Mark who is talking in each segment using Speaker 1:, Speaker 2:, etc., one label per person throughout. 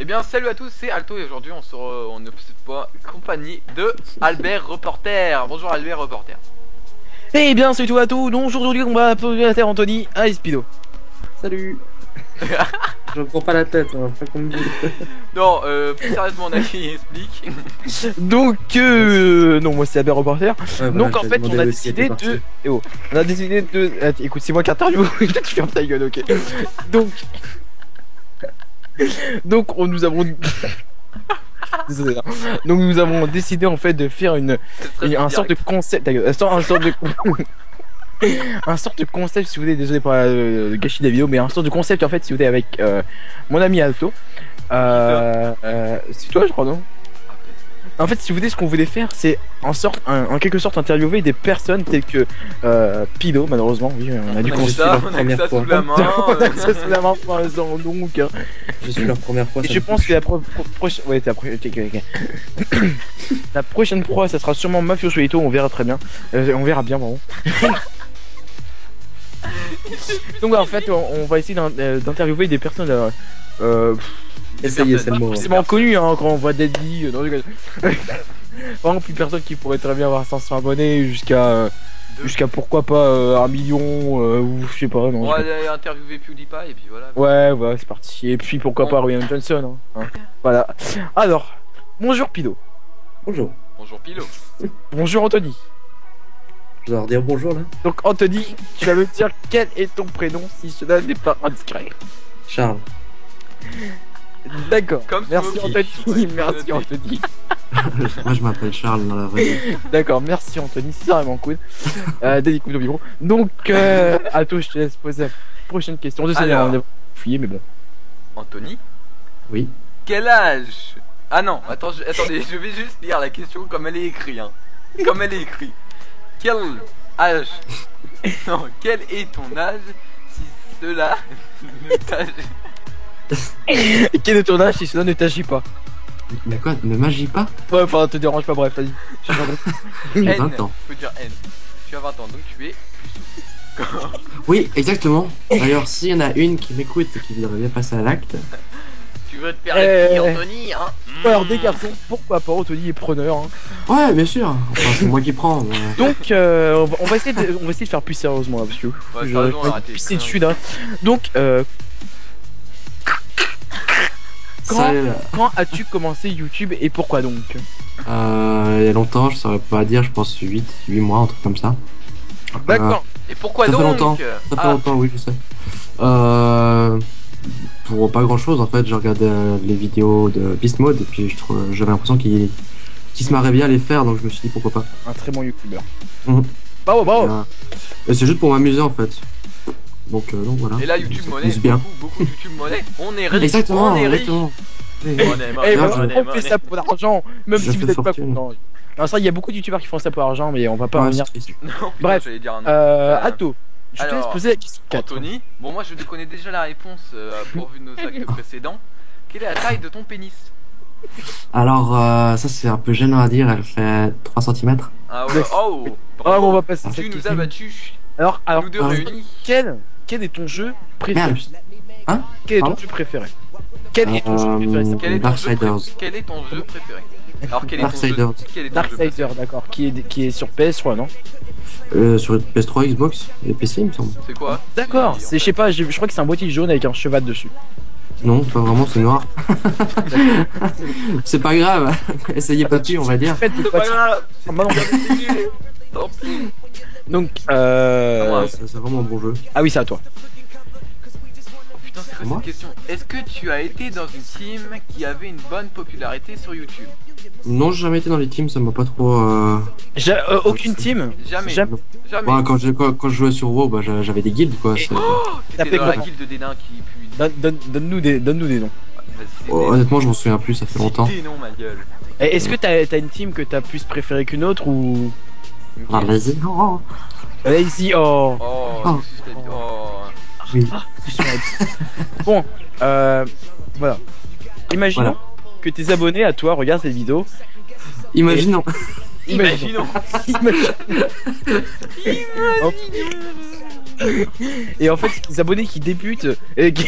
Speaker 1: bien salut à tous, c'est Alto et aujourd'hui on est pas compagnie de Albert Reporter. Bonjour Albert Reporter.
Speaker 2: Eh bien salut à tous, donc aujourd'hui on va poser la terre Anthony à Espido.
Speaker 3: Salut. Je prends pas la tête, hein, pas comme vous.
Speaker 1: Non, plus sérieusement on a qui explique.
Speaker 2: Donc non, moi c'est Albert Reporter.
Speaker 3: Ouais,
Speaker 2: Donc
Speaker 3: voilà,
Speaker 2: en fait on a décidé de... Eh oh, on a décidé de... Écoute, c'est moi qui interview, tu fermes ta gueule, ok. Donc nous avons... Désolé, hein. Donc nous avons décidé en fait de faire un sorte de concept, un sorte de un sorte de concept, si vous voulez, désolé pour le gâchis de la vidéo, mais un sorte de concept en fait, si vous voulez, avec mon ami Alto. C'est toi, je crois, non? En fait, si vous voulez, ce qu'on voulait faire, c'est en quelque sorte interviewer des personnes telles que Pido, malheureusement, oui, on a dû
Speaker 1: ça, on a que ça sous la main.
Speaker 2: On a que ça sous la main pour l'instant, donc.
Speaker 3: Je suis leur première fois.
Speaker 2: Et je pense que la prochaine, ouais, la prochaine fois, ça sera sûrement Mafio Solito, on verra très bien, on verra bien, vraiment. Donc en fait, on va essayer d'interviewer des personnes.
Speaker 3: Essayez, c'est le mot.
Speaker 2: Forcément connu, hein, quand on voit Daddy. Vraiment plus personne qui pourrait très bien avoir 500 abonnés jusqu'à pourquoi pas 1 million ou je sais pas. Non,
Speaker 1: on va aller interviewer PewDiePie et puis voilà.
Speaker 2: Ouais, c'est parti. Et puis pourquoi pas Ryan Johnson. Hein. Voilà. Alors, bonjour Pido.
Speaker 3: Bonjour.
Speaker 1: Bonjour Pilo.
Speaker 2: Bonjour Anthony.
Speaker 3: Je dois leur dire bonjour là.
Speaker 2: Donc Anthony, tu vas me dire quel est ton prénom si cela n'est pas indiscret.
Speaker 3: Charles.
Speaker 2: D'accord.
Speaker 1: Merci
Speaker 2: Anthony. Merci Anthony.
Speaker 3: Moi je m'appelle Charles dans la vraie vie.
Speaker 2: D'accord, merci Anthony, c'est vraiment cool. Dédicace au micro. Donc, Alto, je te laisse poser la prochaine question. Désolé, on a fouillé, mais bon.
Speaker 1: Anthony.
Speaker 3: Oui.
Speaker 1: Quel âge? Ah non, attendez, je vais juste lire la question comme elle est écrite. Hein. Comme elle est écrite. Quel âge? Non, quel est ton âge si cela ne t'agit...
Speaker 2: Quel est ton âge si cela ne t'agit pas?
Speaker 3: Mais quoi? Ne m'agis pas?
Speaker 2: Ouais, enfin, te dérange pas, bref, vas-y.
Speaker 3: J'ai
Speaker 1: N,
Speaker 3: 20 ans.
Speaker 1: je peux dire N. Tu as 20 ans, donc tu es...
Speaker 3: Oui, exactement. D'ailleurs, s'il y en a une qui m'écoute et qui voudrait bien passer à l'acte.
Speaker 1: Tu veux te faire les filles, Anthony, hein?
Speaker 2: Alors, des garçons, pourquoi pas? Anthony est preneur. Hein.
Speaker 3: Ouais, bien sûr. Enfin, c'est moi qui prends. Mais...
Speaker 2: Donc, on va essayer de faire plus sérieusement là, parce que c'est le sud. Hein. Donc, quand as-tu commencé YouTube et pourquoi donc?
Speaker 3: Il y a longtemps, je saurais pas dire, je pense 8 mois, un truc comme ça.
Speaker 1: D'accord. Et pourquoi
Speaker 3: ça
Speaker 1: donc?
Speaker 3: Fait longtemps. Ça fait longtemps, oui, je sais. Pour pas grand chose en fait, je regardais les vidéos de Beast Mode et puis j'avais l'impression qu'il se marrait bien à les faire, donc je me suis dit pourquoi pas.
Speaker 2: Un très bon youtubeur.
Speaker 3: Bravo. Et c'est juste pour m'amuser en fait. Donc voilà.
Speaker 1: Et là YouTube monnaie, beaucoup YouTube monnaie. On est riche.
Speaker 3: Exactement,
Speaker 1: on est riche.
Speaker 3: exactement.
Speaker 2: On fait ça pour l'argent, même si vous êtes pas content. Non, ça, il y a beaucoup de youtubeurs qui font ça pour l'argent, mais on va pas revenir. Bref, Atto, je te laisse poser la question.
Speaker 1: Anthony, bon, moi je te connais déjà la réponse pourvu de nos actes précédents. Quelle est la taille de ton pénis?
Speaker 3: Alors, ça c'est un peu gênant à dire, elle fait 3 cm.
Speaker 1: Ah ouais, oh!
Speaker 2: Ah bon, on va passer.
Speaker 1: Tu nous as battus.
Speaker 2: Alors,
Speaker 1: nous deux réunis.
Speaker 2: Quel est ton jeu préféré?
Speaker 3: Hein?
Speaker 2: Quel est ton jeu préféré? Quel est ton jeu préféré?
Speaker 3: Darksiders.
Speaker 1: Quel est ton jeu préféré? Alors quel est
Speaker 3: Darksiders.
Speaker 2: Darksiders, d'accord, qui est sur PS3, non?
Speaker 3: Sur PS3, Xbox et PC, il me semble.
Speaker 1: C'est quoi?
Speaker 2: D'accord, je sais pas, je crois que c'est un boîtier jaune avec un cheval dessus.
Speaker 3: Non, pas vraiment, c'est noir. C'est pas grave, essayez pas dessus, on va dire.
Speaker 1: C'est pas grave.
Speaker 2: Donc,
Speaker 3: c'est vraiment un bon jeu.
Speaker 2: Ah oui, c'est à toi.
Speaker 1: Putain, c'est quoi cette question? Est-ce que tu as été dans une team qui avait une bonne popularité sur YouTube?
Speaker 3: Non, j'ai jamais été dans les teams, ça m'a pas trop.
Speaker 2: Aucune team?
Speaker 1: Jamais.
Speaker 3: Ouais, quand je jouais sur WoW, bah, j'avais des guilds quoi.
Speaker 1: T'étais dans la guilde des nains qui pue.
Speaker 2: Donne-nous des noms.
Speaker 3: Honnêtement, je m'en souviens plus, ça fait longtemps.
Speaker 1: Des noms, ma gueule.
Speaker 2: Est-ce que t'as une team que t'as plus préférée qu'une autre ou?
Speaker 3: Ah, vas-y.
Speaker 2: Vas-y, oh.
Speaker 3: Oui.
Speaker 2: Bon, voilà. Imaginons que tes abonnés à toi regardent cette vidéo.
Speaker 3: Imaginons.
Speaker 2: Et en fait, les abonnés qui débutent et qui...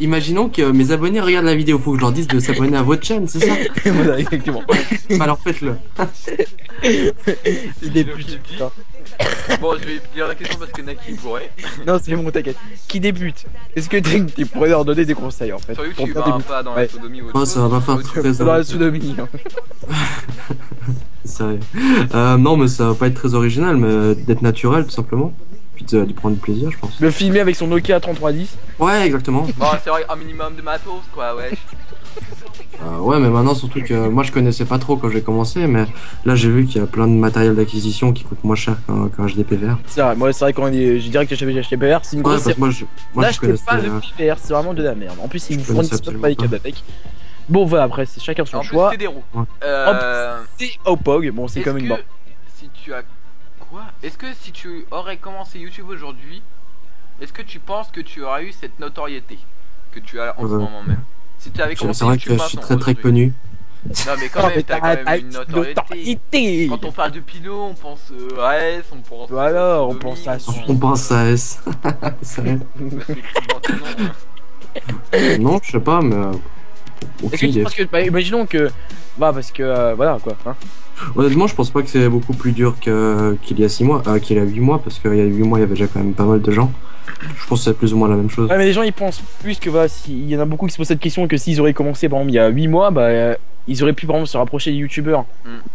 Speaker 3: imaginons que mes abonnés regardent la vidéo, faut que je leur dise de s'abonner à votre chaîne, c'est ça?
Speaker 2: Voilà, exactement.
Speaker 3: Alors faites-le.
Speaker 2: Il débute. putain.
Speaker 1: Bon, je vais lire la question parce que Naki pourrait.
Speaker 2: Non, c'est bon, t'inquiète. Qui débute? Est-ce que tu pourrais leur donner des conseils en fait
Speaker 1: Sur
Speaker 2: pour
Speaker 1: YouTube,
Speaker 2: bien
Speaker 1: hein,
Speaker 2: débuter?
Speaker 1: pas dans
Speaker 2: Ouais.
Speaker 1: la sodomie ou autre
Speaker 3: Oh,
Speaker 1: chose.
Speaker 3: ça va pas faire
Speaker 1: Sur
Speaker 3: très
Speaker 1: YouTube.
Speaker 2: Dans la sodomie. Hein.
Speaker 3: Sérieux. Non, mais ça va pas être très original, mais d'être naturel tout simplement. Puis d'y prendre du plaisir, je pense.
Speaker 2: Le filmer avec son Nokia 3310.
Speaker 3: Ouais, exactement.
Speaker 1: Bon, c'est vrai, un minimum de matos, quoi, ouais.
Speaker 3: Ouais, mais maintenant, surtout que moi je connaissais pas trop quand j'ai commencé, mais là j'ai vu qu'il y a plein de matériel d'acquisition qui coûte moins cher qu'un HDPVR.
Speaker 2: C'est vrai, moi c'est vrai quand je dirais que j'avais acheté PVR, c'est une
Speaker 3: Ouais,
Speaker 2: grosse.
Speaker 3: parce que moi je
Speaker 2: N'achetez
Speaker 3: connaissais.
Speaker 2: pas le PVR, c'est vraiment de la merde. En plus, ils vous fournissent
Speaker 3: connaissais
Speaker 2: pas les câbles
Speaker 3: absolument
Speaker 2: avec. Bon, voilà, après, c'est chacun son
Speaker 1: En plus,
Speaker 2: choix.
Speaker 1: c'est des roues.
Speaker 3: Ouais.
Speaker 2: C'est Opog, bon, c'est
Speaker 1: est-ce
Speaker 2: comme une
Speaker 1: que
Speaker 2: barre.
Speaker 1: si tu as quoi? Est-ce que si tu aurais commencé YouTube aujourd'hui, est-ce que tu penses que tu aurais eu cette notoriété que tu as en ce moment même? Si tu avais commencé
Speaker 3: C'est vrai
Speaker 1: YouTube
Speaker 3: que je suis
Speaker 1: maintenant,
Speaker 3: très
Speaker 1: aujourd'hui.
Speaker 3: connu.
Speaker 1: Non mais quand même, t'as quand même une notoriété.
Speaker 2: notoriété.
Speaker 1: Quand on parle de Pilo, on pense à S, on pense
Speaker 2: Voilà, on
Speaker 1: sodomie,
Speaker 2: pense à
Speaker 3: On pense à S. Sérieux.
Speaker 1: Parce que écrivant ton nom,
Speaker 3: Non, je sais pas, mais.
Speaker 2: Est-ce
Speaker 3: Aucune
Speaker 2: que tu
Speaker 3: idée.
Speaker 2: penses que. Bah, imaginons que. Bah, parce que. Voilà, quoi. Hein.
Speaker 3: Honnêtement, je pense pas que c'est beaucoup plus dur qu'il y a 6 mois, qu'il y a 8 mois, parce qu'il y a 8 mois, il y avait déjà quand même pas mal de gens. Je pense que c'est plus ou moins la même chose.
Speaker 2: Ouais, mais les gens ils pensent plus que voilà, il y en a beaucoup qui se posent cette question que s'ils auraient commencé par exemple il y a 8 mois, bah ils auraient pu par exemple se rapprocher des youtubeurs.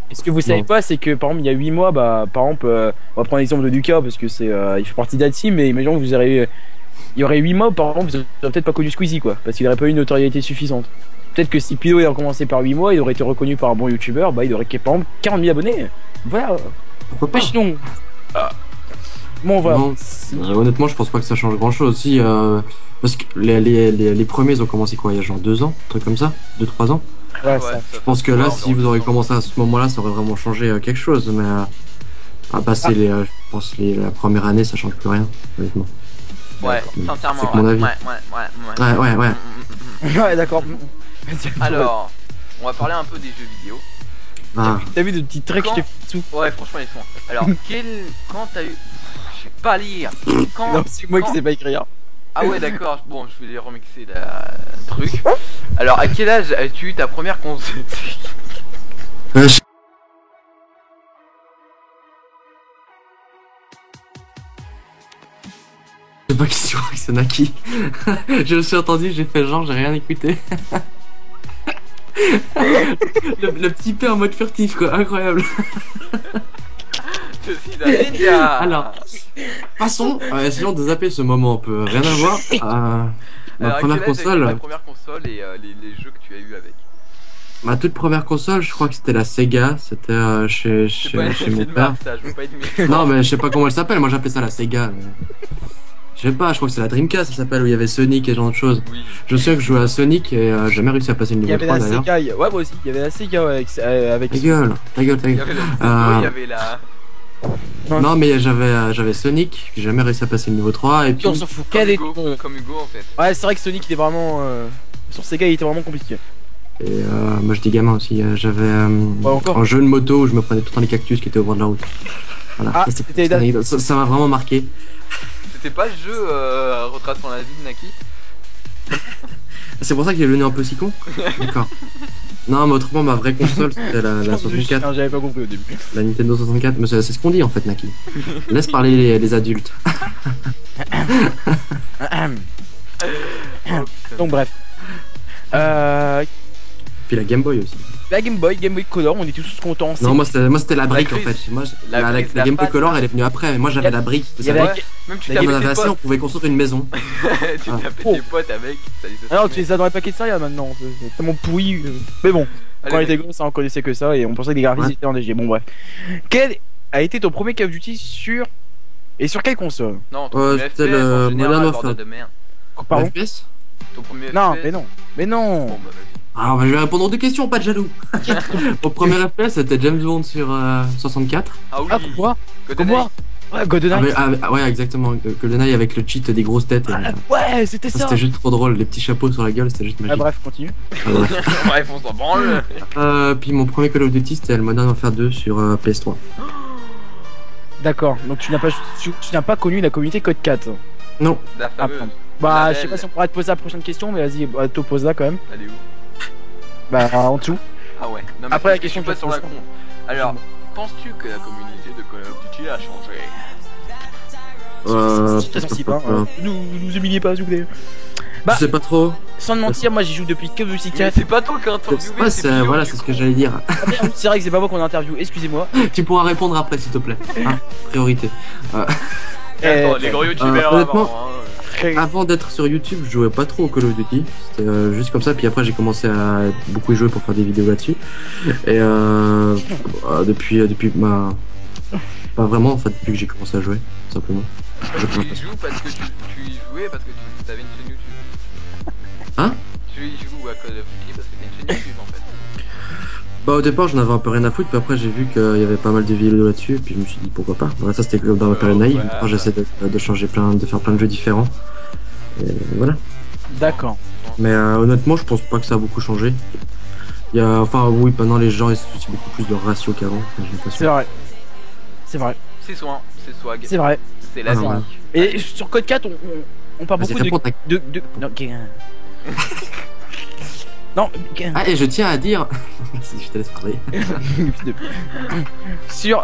Speaker 2: Et ce que vous savez
Speaker 3: Non.
Speaker 2: pas, c'est que par exemple il y a 8 mois, bah par exemple, on va prendre l'exemple de Lucas parce que c'est il fait partie d'Alteam, mais imaginons que vous aurez. Il y aurait 8 mois, par exemple, vous aurez peut-être pas connu Squeezie quoi, parce qu'il aurait pas eu une notoriété suffisante. Peut-être que si Pilo il a commencé par 8 mois, il aurait été reconnu par un bon youtubeur, bah il aurait par exemple 40 000 abonnés. Voilà.
Speaker 3: Pourquoi pas?
Speaker 2: Imaginons. Bon, voilà.
Speaker 3: Non, honnêtement, je pense pas que ça change grand chose. Si, parce que les premiers ils ont commencé quoi, il y a genre 2 ans, un truc comme ça, 2-3 ans.
Speaker 2: Ouais,
Speaker 1: ouais,
Speaker 2: ça.
Speaker 3: Je pense que là, si vous aurez commencé à ce moment-là, ça aurait vraiment changé quelque chose, mais à passer je pense la première année, ça change plus rien, honnêtement.
Speaker 1: Ouais,
Speaker 3: C'est
Speaker 1: sincèrement.
Speaker 3: que mon avis. Ouais.
Speaker 2: Ouais, d'accord.
Speaker 1: Alors, on va parler un peu des jeux vidéo.
Speaker 3: Ah,
Speaker 2: T'as vu de petits traits que je t'ai fait dessous?
Speaker 1: Ouais, franchement, ils sont. Alors, quand t'as eu. Je sais pas lire. Quand.
Speaker 2: Non, c'est moi qui
Speaker 1: quand-
Speaker 2: sais pas écrire.
Speaker 1: Ah ouais, d'accord. Bon, je vais remixer le truc. Alors, à quel âge as-tu eu ta première console?
Speaker 3: je sais pas qui c'est Naki. Je me suis entendu, j'ai fait genre, j'ai rien écouté. le petit peu en mode furtif, quoi, incroyable.
Speaker 1: Je suis un ninja.
Speaker 3: Alors, passons, essayons de zapper ce moment, on peut rien avoir. Ma
Speaker 1: Alors, à
Speaker 3: première
Speaker 1: quel âge as-tu
Speaker 3: console,
Speaker 1: ta première console et les jeux que tu as eu avec.
Speaker 3: ma toute première console, je crois que c'était la Sega, c'était chez
Speaker 1: C'est pas
Speaker 3: mon
Speaker 1: une
Speaker 3: père.
Speaker 1: marque, ça, je veux pas être méchant.
Speaker 3: Non, mais je sais pas comment elle s'appelle, moi j'appelais ça la Sega. Mais... Je sais pas, je crois que c'est la Dreamcast, ça s'appelle, où il y avait Sonic et ce genre de choses.
Speaker 1: Oui.
Speaker 3: Je sais que je jouais à Sonic et j'ai jamais réussi à passer le
Speaker 2: Il y
Speaker 3: niveau
Speaker 2: avait
Speaker 3: 3
Speaker 2: la
Speaker 3: d'ailleurs.
Speaker 2: Sega, ouais moi aussi, il y avait la Sega avec
Speaker 3: Ta gueule, ta gueule, ta
Speaker 1: Il y
Speaker 3: gueule.
Speaker 1: avait la. Il y avait la.
Speaker 3: Non, mais j'avais Sonic, j'ai jamais réussi à passer le niveau 3 et puis.
Speaker 2: on s'en fout.
Speaker 1: Comme
Speaker 2: Quel est
Speaker 1: Hugo, comme Hugo en fait.
Speaker 2: Ouais, c'est vrai que Sonic il est vraiment sur Sega il était vraiment compliqué.
Speaker 3: Et moi j'étais gamin aussi, j'avais
Speaker 2: encore.
Speaker 3: un jeu de moto où je me prenais tout le temps les cactus qui étaient au bord de la route. Voilà,
Speaker 2: Ah,
Speaker 3: ça, c'est
Speaker 2: c'était
Speaker 3: une anecdote. Ça m'a vraiment marqué.
Speaker 1: C'était pas le jeu retraçant la vie de Naki.
Speaker 3: C'est pour ça qu'il est devenu un peu si con. D'accord. Non, mais autrement, ma vraie console c'était la 64,
Speaker 2: J'avais pas compris au début.
Speaker 3: la Nintendo 64. Mais c'est ce qu'on dit en fait, Naki. Laisse parler les adultes.
Speaker 2: Donc bref.
Speaker 3: Puis la Game Boy aussi.
Speaker 2: La Game Boy Color, on est tous contents.
Speaker 3: Non, moi c'était la brique en
Speaker 1: crise.
Speaker 3: fait. Moi,
Speaker 1: La
Speaker 3: la
Speaker 1: crise, la
Speaker 3: Game Boy
Speaker 1: face,
Speaker 3: Color
Speaker 1: là.
Speaker 3: elle est venue après, mais moi j'avais la brique.
Speaker 2: Il y avait
Speaker 3: Ça,
Speaker 2: la-
Speaker 1: Ouais, même tu
Speaker 2: la
Speaker 1: tapais
Speaker 3: on avait
Speaker 1: tes
Speaker 3: assez, on
Speaker 1: potes.
Speaker 3: pouvait construire une maison.
Speaker 1: Tu
Speaker 3: Ah.
Speaker 1: tapais
Speaker 2: Oh.
Speaker 1: tes potes avec. Ça les
Speaker 2: Alors tu
Speaker 1: assumait.
Speaker 2: les as dans les paquets de céréales maintenant, c'est tellement pourri. Mais bon, quand on
Speaker 1: Allez,
Speaker 2: était gosse, on connaissait que ça et on pensait que les graphismes
Speaker 3: Ouais.
Speaker 2: étaient en DG. Bon bref. Quel a été ton premier Call of Duty sur quelle console?
Speaker 1: Non, ton
Speaker 3: Ouais,
Speaker 1: premier
Speaker 3: c'était
Speaker 1: FPS
Speaker 3: le
Speaker 1: en général,
Speaker 3: Modern
Speaker 1: bordel
Speaker 3: Warfare.
Speaker 1: de merde.
Speaker 2: Pardon?
Speaker 3: FPS
Speaker 1: Ton premier
Speaker 2: Non,
Speaker 1: FPS.
Speaker 2: mais non, mais non.
Speaker 1: Bon, bah, vas-y.
Speaker 3: Ah, bah, je vais répondre aux deux questions, pas de jaloux. Au premier FPS c'était James Bond sur 64.
Speaker 1: Ah oui.
Speaker 2: Ah pourquoi?
Speaker 1: GoldenEye.
Speaker 2: Comment? Ouais, GoldenEye.
Speaker 3: Ouais, exactement. GoldenEye avec le cheat des grosses têtes.
Speaker 2: Ah, ouais, c'était
Speaker 3: Ça,
Speaker 2: ça.
Speaker 3: c'était juste trop drôle, les petits chapeaux sur la gueule, c'était juste
Speaker 2: Ah,
Speaker 3: magique.
Speaker 2: bref, continue.
Speaker 3: Ah, bref.
Speaker 1: Bref, on s'en branle.
Speaker 3: Puis mon premier Call of Duty c'était le Modern Warfare 2 sur PS3.
Speaker 2: D'accord. Donc tu n'as pas connu la communauté Code 4.
Speaker 3: Non,
Speaker 1: La
Speaker 2: Ah,
Speaker 1: fameuse.
Speaker 2: Bah,
Speaker 1: La
Speaker 2: je sais
Speaker 1: belle.
Speaker 2: pas si on pourra te poser la prochaine question, mais vas-y, bah, te pose là quand même.
Speaker 1: Elle est où?
Speaker 2: Bah, en dessous.
Speaker 1: Ah ouais. Non, mais
Speaker 2: Après, la
Speaker 1: parce que
Speaker 2: question
Speaker 1: je suis pas
Speaker 2: que
Speaker 1: sur la
Speaker 2: je
Speaker 1: con.
Speaker 2: pose.
Speaker 1: Alors, penses-tu que la communauté de Call of Duty a changé?
Speaker 2: C'est très sensible, hein. Nous humiliez pas, s'il vous plaît.
Speaker 3: Je
Speaker 2: Bah,
Speaker 3: sais pas trop.
Speaker 2: sans te mentir, moi j'y joue depuis Call of Duty
Speaker 1: Mais
Speaker 2: 4.
Speaker 1: c'est pas toi qui as interviewé,
Speaker 3: Ouais,
Speaker 1: c'est
Speaker 3: c'est
Speaker 1: Pio,
Speaker 3: voilà,
Speaker 1: du
Speaker 3: c'est ce
Speaker 1: coup.
Speaker 3: que j'allais dire.
Speaker 2: Ah, merde, c'est vrai que c'est pas moi qu'on a interview, excusez-moi.
Speaker 3: Tu pourras répondre après, s'il te plaît. Hein, priorité.
Speaker 1: Attends, les gros youtubeurs
Speaker 3: honnêtement,
Speaker 1: avant, hein.
Speaker 3: Avant d'être sur YouTube, je jouais pas trop au Call of Duty. C'était juste comme ça. Puis après, j'ai commencé à beaucoup y jouer pour faire des vidéos là-dessus. Et depuis, bah, pas vraiment en fait, depuis que j'ai commencé à jouer, tout simplement. Je
Speaker 1: Tu y joues parce que tu y jouais parce que tu avais une chaîne YouTube.
Speaker 3: Hein?
Speaker 1: Tu y joues à Call of Duty parce que t'as une chaîne YouTube en fait.
Speaker 3: Bah au départ j'en avais un peu rien à foutre, puis après j'ai vu qu'il y avait pas mal de vidéos là-dessus, puis je me suis dit pourquoi pas. Voilà, ça c'était comme dans ma période naïve.
Speaker 1: ouais.
Speaker 3: Maintenant j'essaie de changer de faire plein de jeux différents. Et voilà.
Speaker 2: D'accord.
Speaker 3: Mais honnêtement je pense pas que ça a beaucoup changé. Il y a, enfin oui, maintenant les gens ils se soucient beaucoup plus de leur ratio qu'avant. J'ai l'impression.
Speaker 2: C'est vrai. C'est vrai.
Speaker 1: C'est soin, c'est swag,
Speaker 2: C'est vrai.
Speaker 1: c'est la
Speaker 3: Ah,
Speaker 1: vie.
Speaker 3: non, ouais.
Speaker 2: Et sur Code 4, on parle
Speaker 3: Vas-y,
Speaker 2: beaucoup
Speaker 3: réponds, ta-
Speaker 2: non, non,
Speaker 3: Ah et je tiens à dire. Si je te laisse parler.
Speaker 2: sur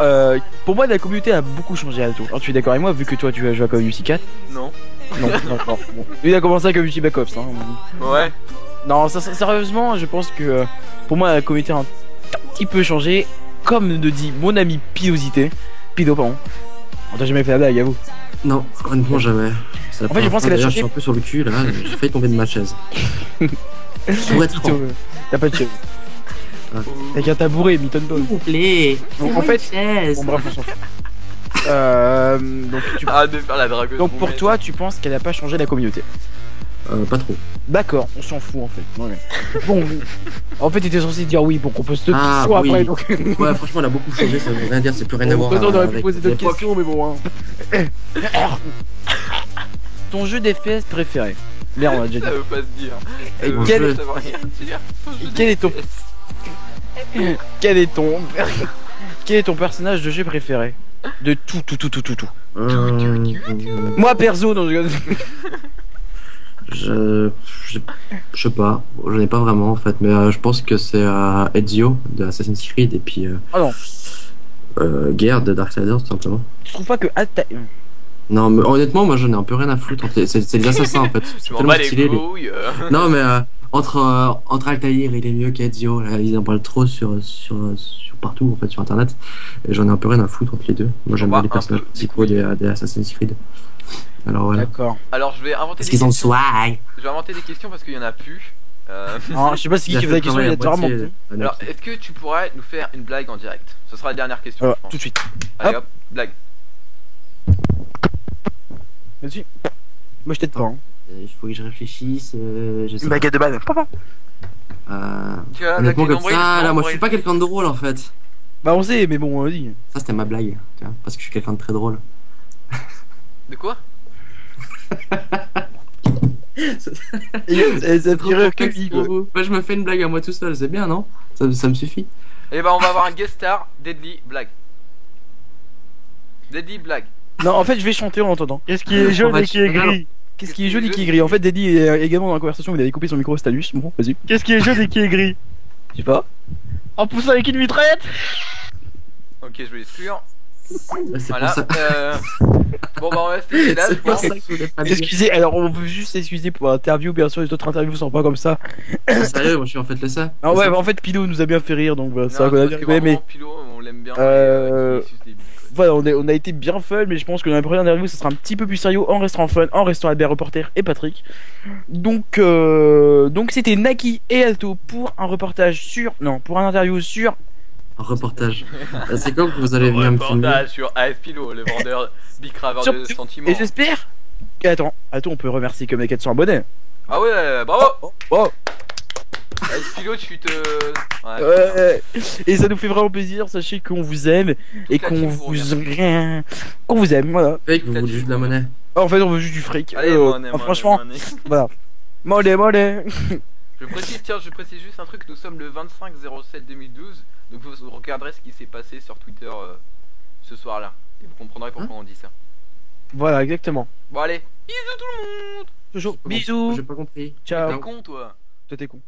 Speaker 2: pour moi la communauté a beaucoup changé à tout. Alors, tu es d'accord avec moi vu que toi tu as joué à Call of Duty 4?
Speaker 1: Non.
Speaker 2: Non, d'accord. Bon. Lui il a commencé à Call of Duty Black Ops hein.
Speaker 1: Ouais.
Speaker 2: Non, sérieusement, je pense que pour moi la communauté a un petit peu changé, comme le dit mon ami Pido, pardon. On t'a jamais fait la blague, à vous.
Speaker 3: Non, honnêtement jamais. C'est la
Speaker 2: En fait, je
Speaker 3: première
Speaker 2: pense
Speaker 3: fois,
Speaker 2: qu'elle a
Speaker 3: d'ailleurs,
Speaker 2: changé.
Speaker 3: Je suis un peu sur le cul là, j'ai failli tomber de ma chaise. Pour être franc.
Speaker 2: T'as pas de chaise.
Speaker 3: Ah.
Speaker 2: T'as qu'un tabouret, m'étonne pas.
Speaker 3: S'il vous plaît.
Speaker 2: Donc, en fait, bon bref, on s'en fout.
Speaker 1: Arrête de faire la dragueuse.
Speaker 2: Donc pour toi, tu penses qu'elle a pas changé la communauté?
Speaker 3: Pas trop.
Speaker 2: D'accord, on s'en fout en fait. Ouais. Bon, en fait, t'étais censé dire oui pour qu'on pose d'autres
Speaker 3: Ah,
Speaker 2: questions
Speaker 3: oui.
Speaker 2: après. Donc...
Speaker 3: Ouais, franchement, elle a beaucoup changé, ça veut rien dire, c'est plus rien à voir.
Speaker 2: on aurait pu
Speaker 3: avec
Speaker 2: poser d'autres
Speaker 3: l'époque.
Speaker 2: questions, mais bon. Hein. Ton jeu d'FPS préféré? Merde, on a déjà dit.
Speaker 1: Ça veut pas se dire.
Speaker 2: Et
Speaker 3: Mon
Speaker 2: quel-
Speaker 3: jeu-
Speaker 1: Ça veut rien dire.
Speaker 2: Quel est ton quel est ton quel est ton personnage de jeu préféré? De tout. Moi perso, non,
Speaker 3: Je sais pas, j'en ai pas vraiment en fait, mais je pense que c'est Ezio de Assassin's Creed et puis
Speaker 2: Ah non.
Speaker 3: Guerre de Darksiders tout simplement.
Speaker 2: Tu trouves pas que
Speaker 3: Non, mais honnêtement, moi j'en ai un peu rien à foutre. C'est les assassins en fait.
Speaker 1: Je
Speaker 3: C'est
Speaker 1: m'en
Speaker 3: tellement
Speaker 1: bats les
Speaker 3: stylé.
Speaker 1: couilles.
Speaker 3: Non, mais entre Altaïr, il est mieux qu'Ezio. Là, ils en parlent trop sur partout en fait sur internet. Et j'en ai un peu rien à foutre entre les deux. Moi j'aime
Speaker 1: Bah,
Speaker 3: bien les
Speaker 1: un
Speaker 3: personnages
Speaker 1: peu.
Speaker 3: principaux des Assassin's Creed. Alors voilà.
Speaker 2: D'accord.
Speaker 1: Alors je vais inventer
Speaker 3: Parce
Speaker 1: des
Speaker 3: qu'ils ont le
Speaker 1: questions.
Speaker 3: swag.
Speaker 1: Je vais inventer des questions parce qu'il y en a plus.
Speaker 2: Non, je sais pas si qui fait la question, il a déjà remonté.
Speaker 1: Alors, est-ce que tu pourrais nous faire une blague en direct? Ce sera la dernière question, je pense.
Speaker 2: Tout de suite.
Speaker 1: Allez hop, blague.
Speaker 2: Vas-y. Moi je t'aide pas. Hein.
Speaker 3: Il faut que je réfléchisse. Je sais
Speaker 2: Baguette de balle.
Speaker 3: pas.
Speaker 1: Tu as
Speaker 3: Honnêtement,
Speaker 1: attaqué
Speaker 3: comme ça, là, moi je suis pas quelqu'un de drôle en fait.
Speaker 2: Bah on sait, mais bon, vas-y.
Speaker 3: Ça c'était ma blague, tu vois, parce que je suis quelqu'un de très drôle.
Speaker 1: De quoi?
Speaker 2: Ça tirait que lui, quoi.
Speaker 3: Bah, je me fais une blague à moi tout seul, c'est bien, non? Ça me suffit.
Speaker 1: Eh ben on va avoir un guest star, Deadly Blague. Deadly Blague.
Speaker 2: Non, en fait, je vais chanter en entendant.
Speaker 4: Qu'est-ce qui est jaune et qui est gris?
Speaker 2: Qu'est-ce qui est jaune et qui est gris? En fait, Daddy est également dans la conversation, il avait coupé son micro, c'est à lui. Bon, vas-y.
Speaker 4: Qu'est-ce qui est jaune et qui est gris?
Speaker 2: Je sais pas.
Speaker 4: En poussant avec une mitraillette?
Speaker 1: Ok, je vais l'exclure.
Speaker 3: C'est
Speaker 1: Voilà.
Speaker 3: pour ça.
Speaker 1: Bon bah on va rester là, je
Speaker 3: C'est pour
Speaker 1: pense.
Speaker 3: ça que je voulais pas le dire.
Speaker 2: Excusez, alors on veut juste s'excuser pour l'interview, bien sûr, les autres interviews sont pas comme ça.
Speaker 3: Sérieux, moi je suis en fait le ça.
Speaker 2: Ah ouais, bah, en fait, Pilo nous a bien fait rire, donc voilà, ça,
Speaker 1: Non,
Speaker 2: on a
Speaker 1: parce
Speaker 2: bien
Speaker 1: que
Speaker 2: rigolé, mais
Speaker 1: vraiment, Pilo, on l'aime bien.
Speaker 2: Euh,
Speaker 1: il suce des bites, quoi.
Speaker 2: voilà, on a été bien fun, mais je pense que dans la prochaine interview, ça sera un petit peu plus sérieux en restant fun, en restant Albert Reporter et Patrick. Donc c'était Naki et Alto pour un reportage sur, non, pour un interview sur.
Speaker 3: Un reportage. C'est comme que vous allez venir me filmer.
Speaker 1: Reportage sur AF Pilo, le vendeur bicraveur
Speaker 2: Sur-
Speaker 1: de sentiments.
Speaker 2: Et j'espère. Attends, on peut remercier comme les 400 abonnés.
Speaker 1: Ah ouais, bravo.
Speaker 2: Oh.
Speaker 1: AF Pilo, tu te... Ouais.
Speaker 2: Et ça nous fait vraiment plaisir, sachez qu'on vous aime et
Speaker 1: Toute la
Speaker 2: qu'on
Speaker 1: team vous
Speaker 2: qu'on vous aime, voilà.
Speaker 3: Fake, vous voulez juste de la monnaie.
Speaker 2: En fait, on veut juste du fric.
Speaker 1: Allez,
Speaker 2: Franchement,
Speaker 1: monnaie.
Speaker 2: voilà. Mollet.
Speaker 1: Je précise juste un truc, nous sommes le 25/07/2012, donc vous regarderez ce qui s'est passé sur Twitter ce soir-là, et vous comprendrez pourquoi on dit ça.
Speaker 2: Voilà, exactement.
Speaker 1: Bon allez, bisous tout le monde.
Speaker 2: Toujours. Bisous.
Speaker 3: J'ai pas compris.
Speaker 1: T'es
Speaker 2: Ciao.
Speaker 1: con toi.
Speaker 2: Toi t'es con.